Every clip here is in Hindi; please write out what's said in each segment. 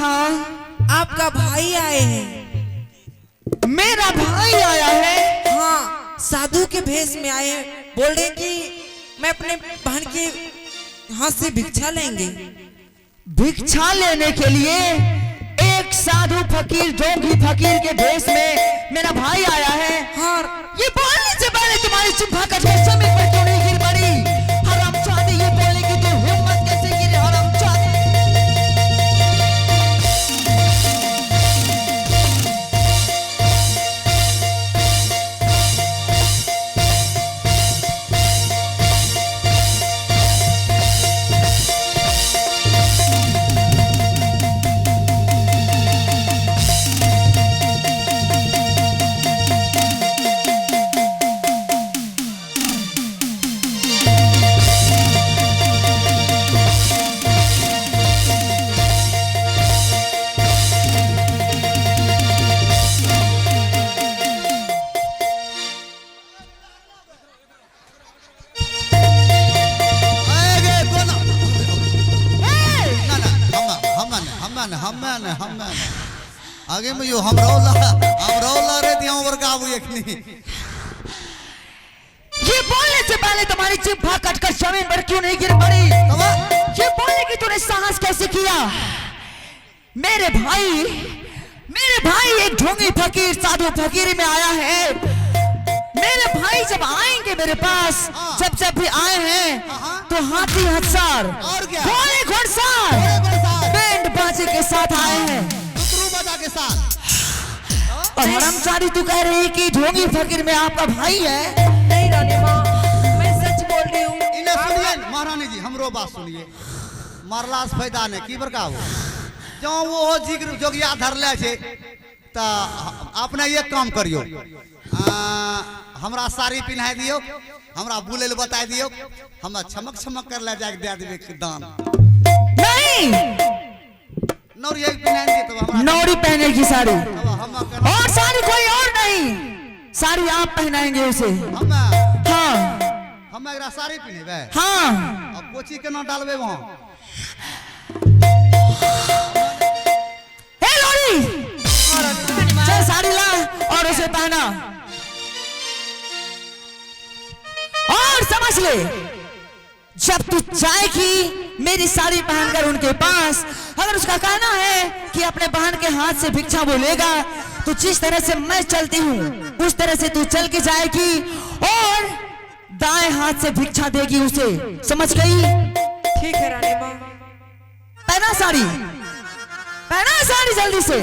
हाँ, आपका भाई आए हैं। मेरा भाई आया है? हाँ, साधु के भेष में आए हैं। बोल रहे कि मैं अपने बहन के हाथ से भिक्षा लेंगे। भिक्षा लेने के लिए एक साधु फकीर जोगी फकीर के भेष में मेरा भाई आया है। हाँ, ये बोलने से पहले तुम्हारी चिंपा कट के जमीन पर क्यों नहीं गिर पड़ी? हरामजादी, ये बोलने की तो हिम्मत कैसे गिरी? हरामजादी। आगे में यो हमरौला रे दिया ऊपर का आबू एकनी। ये बोलने से पहले तुम्हारी जिह्वा कटकर जमीन पर क्यों नहीं गिर पड़ी? ये बोलने की तूने साहस कैसे किया? मेरे भाई एक ढोंगी फकीर साधु फकीरी में आया है। मेरे भाई जब आएंगे मेरे पास, जब भी आए हैं तो हाथी हथसार और क्या? घोड़े घुड़सार बैंड बाजे के साथ आए हैं। बजा के साथ। और हरामजादी तू कह रही है कि ढोंगी फकीर में आपका भाई है? नहीं रानी माँ, मैं सच बोल रही हूँ। इन्हें सुनिए महारानी जी, हमरो बात सुनिए। मरला से फायदा नहीं की बरका हो जो वो जिक्र जोगिया धर ले छे त अपने ये काम करियो। हमरा साड़ी पहना दियो, हमरा बुले ले बता दियो, हमरा छमक छमक कर ले जाके दे देबे दान। नहीं, नौरी एक पहना दी तो हमरा नौरी पहने की साड़ी हम और साड़ी कोई और नहीं, साड़ी आप पहनाएंगे उसे। हाँ, हम एकरा साड़ी पहनेबे। हाँ, अब कोची केना डालबे वहां? हे लोरी, चल साड़ी ला और उसे पहना। और समझ ले, जब तू जाएगी मेरी साड़ी पहनकर उनके पास, अगर उसका कहना है कि अपने बहन के हाथ से भिक्षा बोलेगा, तो जिस तरह से मैं चलती हूँ उस तरह से तू चल के जाएगी और दाएं हाथ से भिक्षा देगी उसे। समझ गई? ठीक है रानी माँ। पहना साड़ी, पहना साड़ी जल्दी से।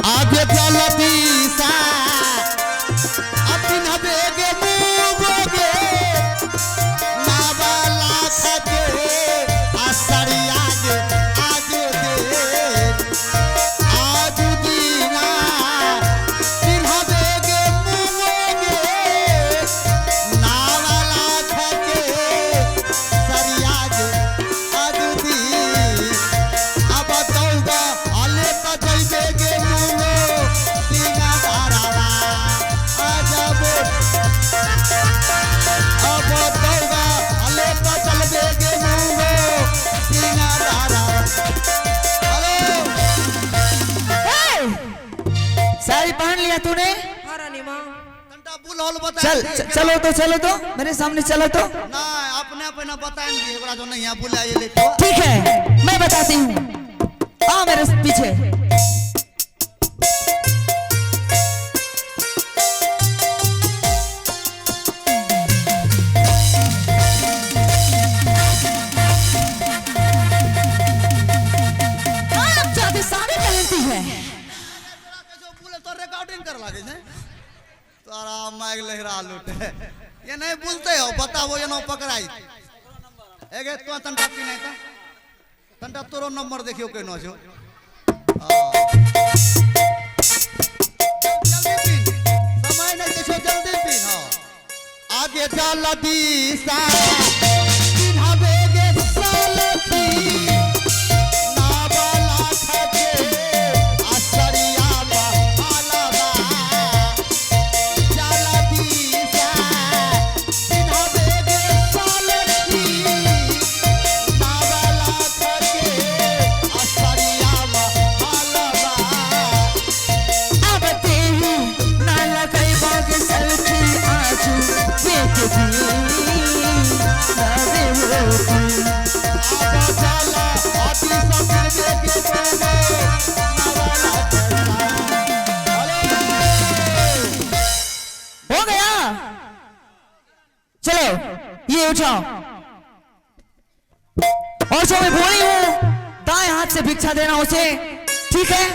आगे चलती सा अपन हबेगे मुबोगे नावाला सके आसरी आज दे आज दीना दिन हबेगे मुबोगे नावाला सके सरी आज दी अब तौबा आले का जइबेगे मुबो दीना तारावा आजब अब तौबा आले का चलबेगे मुबो दीना तारावा। हेलो, साड़ी पहन लिया तूने? हाँ रानी माँ। तंटा बुलहल बता। चलो तो मेरे सामने चलो तो। ना अपने अपने बताएंगे एकरा जो नहीं यहाँ बुलाए ले तो। ठीक है, मैं बताती हूँ, आओ मेरे पीछे। आप ज्यादा साड़ी पहनती है। जो बोले तो रिकॉर्डिंग कर लागे छे तारा माइक लहरा लूटे ये नहीं बोलते हो बताओ ये ना पकड़ाई एगे तो तंटा पी नहीं था तंटा तोरो नंबर देखियो के नो छो जल्दी पीन समय नहीं देखो जल्दी पीन हो आगे चल दिशा दिन हवेगे सालती जाओ। और जो मैं बोली हूं दाएं हाथ से भिक्षा देना उसे, ठीक है?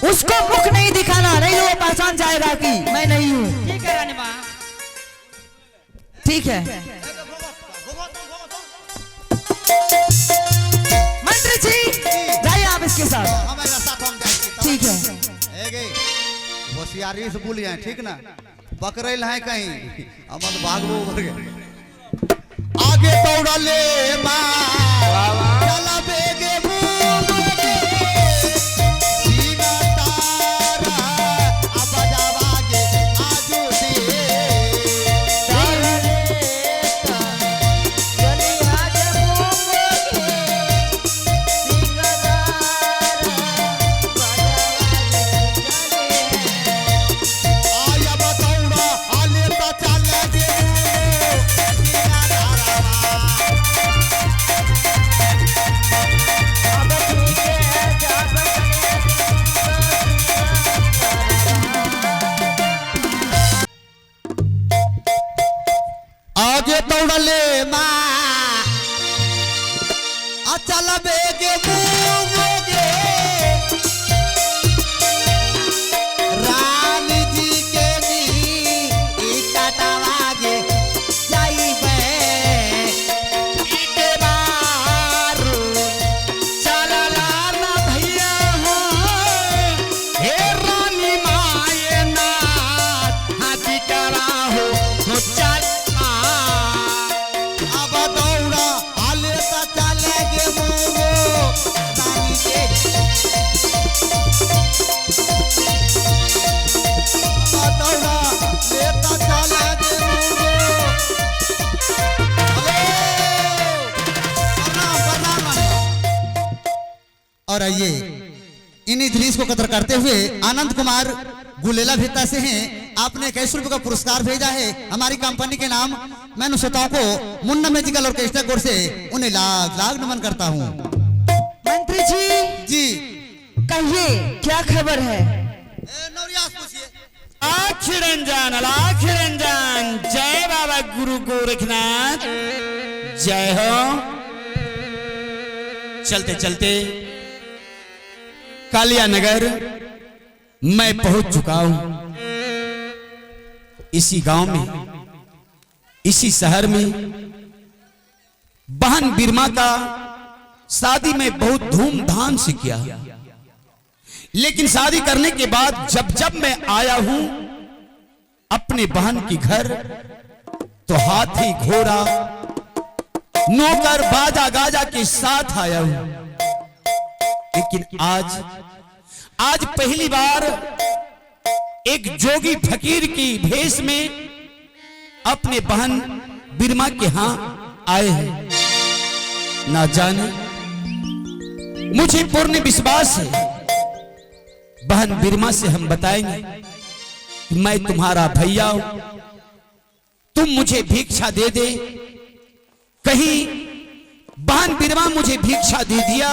उसको मुख नहीं दिखाना, नहीं तो वो पहचान जाएगा कि मैं नहीं हूं। ठीक है रानी माँ। ठीक है मंत्री जी, जाइए आप इसके साथ। हमारे साथ हम जाएंगे। ठीक है। एगे होशियारी से बोलिए, ठीक ना? पकड़ल है कहीं अमन भागवो भर गए। आगे दौड़ले चला बेगे मुंगे सीना तारा अब जावागे आजू दे चली आज मुंगे सिंगदारा आया बतौड़ा आले ता चले गे सीना तारा। आगे दौड़ले माँ अचल बेगे मुंगे रानी जी के नी कटवागे जाइबे इके मारू चलला ना भैया हो हे रानी माए नाथ हाथी कराहो हो चल अब दौड़ा आले ता चले गे मुंगो रानी के अब दौड़ा लेता चले गे मुंगो। और आइए इन्हीं दृश्य को कदर करते हुए आनंद कुमार गुलेला भेता से हैं, आपने 21 रुपए का पुरस्कार भेजा है हमारी कंपनी के नाम। मैं उन श्रोताओं को मुन्ना मैजिकल ऑर्केस्ट्रा कोर से उन्हें लाख लाख नमन करता हूँ। मंत्री जी जी कहिए क्या खबर है? लाख रंजन जय बाबा गुरु गोरखनाथ जय हो। चलते चलते कालिया नगर मैं पहुंच चुका हूं। इसी गांव में, इसी शहर में बहन बिरमा का शादी में बहुत धूमधाम से किया, लेकिन शादी करने के बाद जब जब मैं आया हूं अपने बहन के घर तो हाथी घोड़ा नौकर बाजा गाजा के साथ आया हूं। लेकिन आज पहली बार एक जोगी फकीर की भेष में अपने बहन बिरमा के यहां आए हैं। ना जाने मुझे पूर्ण विश्वास है बहन बिरमा से हम बताएंगे कि मैं तुम्हारा भैया हूं, तुम मुझे भिक्षा दे दे। कहीं बहन बिरमा मुझे भिक्षा दे दिया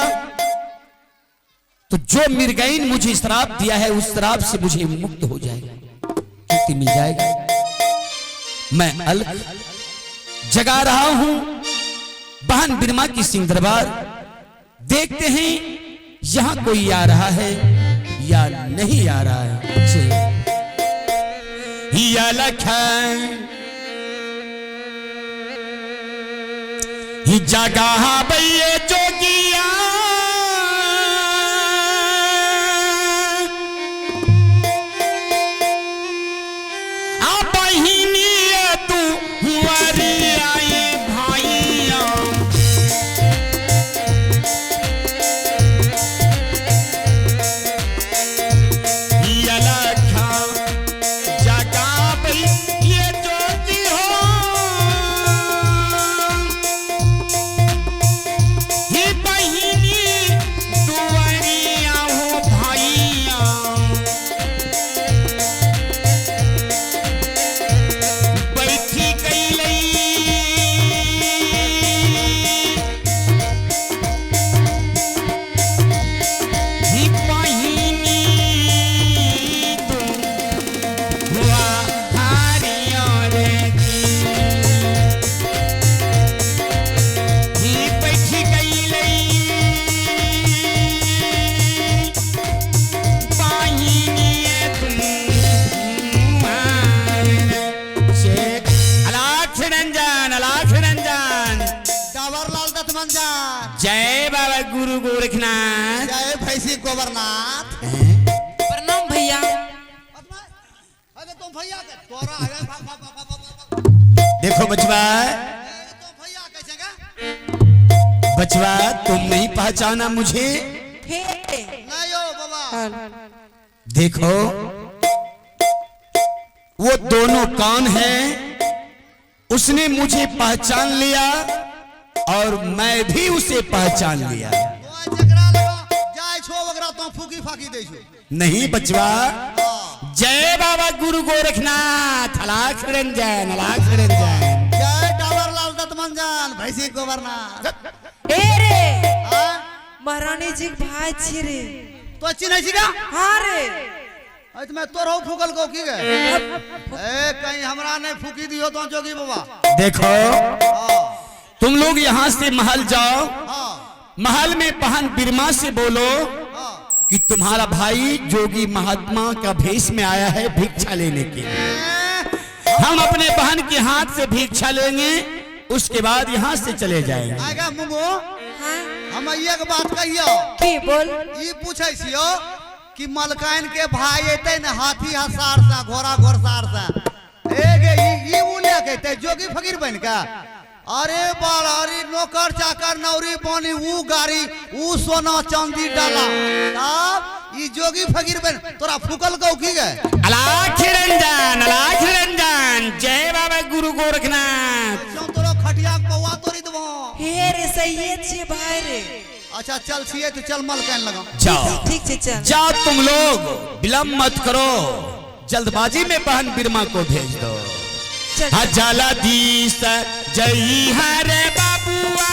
तो जो मिर्गैन मुझे श्राप दिया है उस श्राप से मुझे मुक्त हो जाएगा, मुक्ति मिल जाएगा। मैं अलग जगा रहा हूं बहन बिरमा की सिंह दरबार। देखते हैं यहां कोई आ रहा है या नहीं आ रहा है। या लखन ही जगह भैया जोगिया ही मंजान। जय बाबा गुरु गोरखनाथ। जय भैंसी गोबरनाथ। प्रणाम भैया। अरे तुम भैया के तोरा है देखो बचवा, तुम भैया कैसे का? बचवा तुम नहीं पहचाना मुझे? हे नहीं हो बाबा। देखो वो दोनों कौन है? उसने मुझे पहचान लिया और मैं भी उसे पहचान लिया। तो जगरा लगा जाय छो वगरा तो फूकी फाकी दे छो। नहीं बचवा, जय बाबा गुरु गोरखनाथ। लाख रंजन, लाख रंजन। जय डावर लाल दत्त मंजान भैंसी गोबरनाथ। ए रे हाँ? महारानी जी के भाई छी रे। तो चिन्ह छी का? हाँ रे। आज मैं तोर हो फूकल को की गए? ए कहीं हमरा नहीं फूकी दियो तो जोगी बाबा। देखो हाँ तुम लोग यहाँ से महल जाओ, हाँ महल में बहन बिरमा से बोलो हाँ। कि तुम्हारा भाई जोगी महात्मा का भेष में आया है भिक्षा लेने के लिए। हम अपने बहन के हाथ से भिक्षा लेंगे, उसके बाद यहाँ से चले जाएंगे। आएगा मुमो हाँ हम एक बात कहियो। की बोल। ई पूछे छियो कि मलकाइन के भाई एते न हाथी हसार सा घोड़ा घोड़सार सा एगे ई उले कहते जोगी फकीर बन का। अरे बालारी नौकर चाकर नौरी बनी ऊ गाड़ी ऊ सोना चांदी डाला अब ई जोगी फकीर बन तोरा फूकल को की गए? लाख रंजन, लाख रंजन। जय बाबा गुरु गोरखनाथ। क्यों तोरा खटिया पौवा तोरी दबो। हे रे सही छी भाई रे। अच्छा चल छिए तो चल मलकाइन लगा। जाओ ठीक है चल। जाओ, तुम लोग विलम्ब मत करो, जल्दबाजी में बहन बिरमा को भेज दो। चल। जला दीस जई हरे बाबुआ